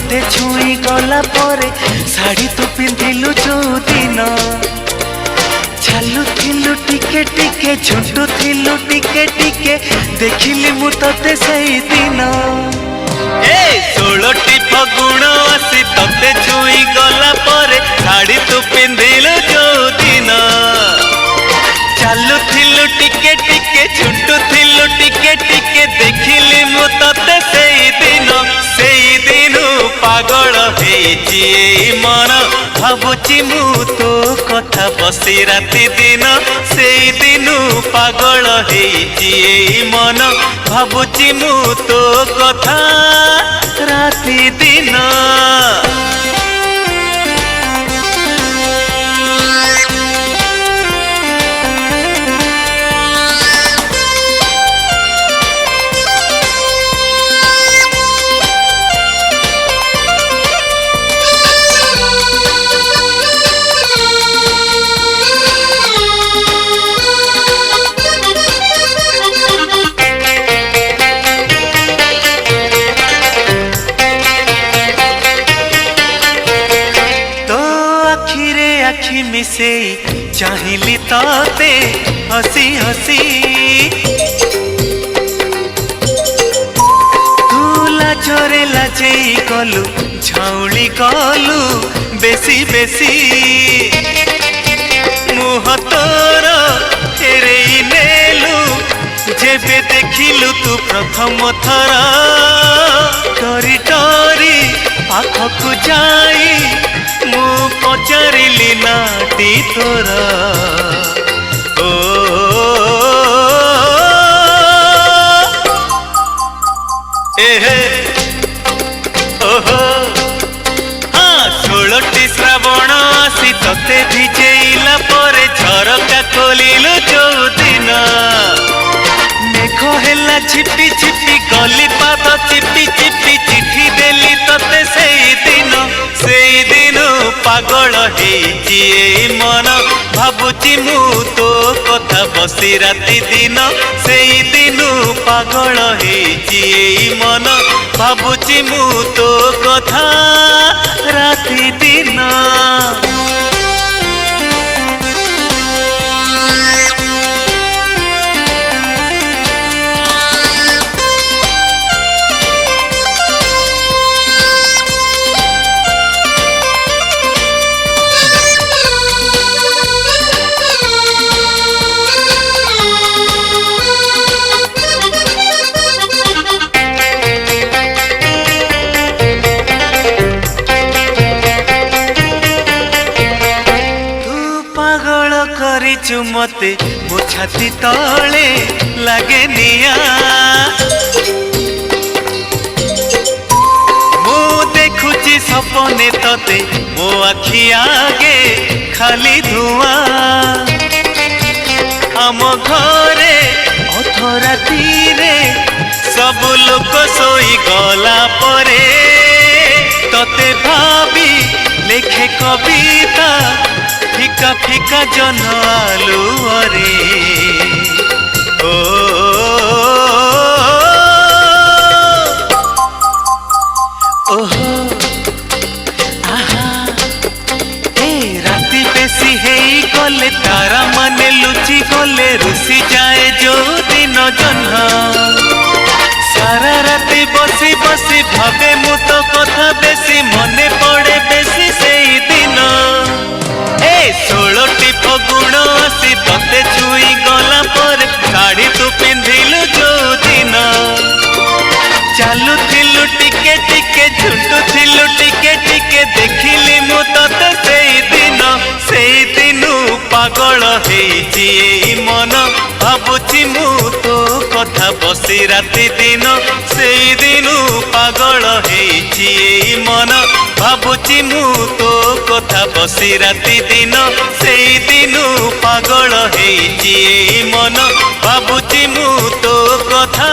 तोते छुई गला परे शाड़ी तू पिंधिलु जो दिन चालू थिलु टिके टिके झुंटू थिलु टिके टिके देखिली मु तोते सही दिन ए 16टी फगुण आसी तोते छुई गला परे शाड़ी तू पिंधिलु जो दिन चालू थिलु टिके टिके झुंटू थिलु टिके टिके देखिली मु तोते सही दिन पागल हेची मन भावुची मु तो कथा बसी राति दिन से दिन पागल हेची मन भावुची मु तो कथा राति दिन आखि मिसे चाहिली ताते हसी हसी तू लाजरे लाजेई गलु झाउली गलु बेसी बेसी मुह तोर फेरेई नेलु जेबे देखिलु तू प्रथम थर डरी डरी पाखकु जाई मु पचारिली नाटी तोरा ओ एहे ओहो हाँ 16टी श्रावण आसी तोते भिजेइला परे झरका खोलिलु जो दिन मेघ हेला छिपी छिपी गली पाद चिपी चिपी चिठी देली तोते सेई दिन पागल हेची मन भावुची मु तो कथा बसी राति दिन से दिन पागल हेची मन भावुची मु तो कथा राति दिन करिचु मते मो छाती तले लागे निया मो देखुची सपने तते मो आखि आगे खाली धुआं आम घरे अधराती रे सब लोक सोई गला परे तते भाभी लेखे कविता फिका फिका जन आलुअरे ओ ओहो आहा ए राति बेसी हेई गले तारा माने लुचि गले रुसी जाए जो दिन जन्ह सारा राति बसी बसी भावे मु तो कथा बेसी मने पड़े बेसी सेई दिन 16टी फगुण आसी तोते छुई गला पर शाड़ी तू पिंधिलु जो दिन चालू थिलु टिके टिके झुंटू थिलु टिके टिके देखिली मु तोते सेई दिन पागल हेची मन भावुची मु तो कथा बसी राति दिन सेई दिन पागल हेची मन भावुची मु तो कथा बसी राति दिन सेई दिन पागल हेची मन भावुची मु तो कथा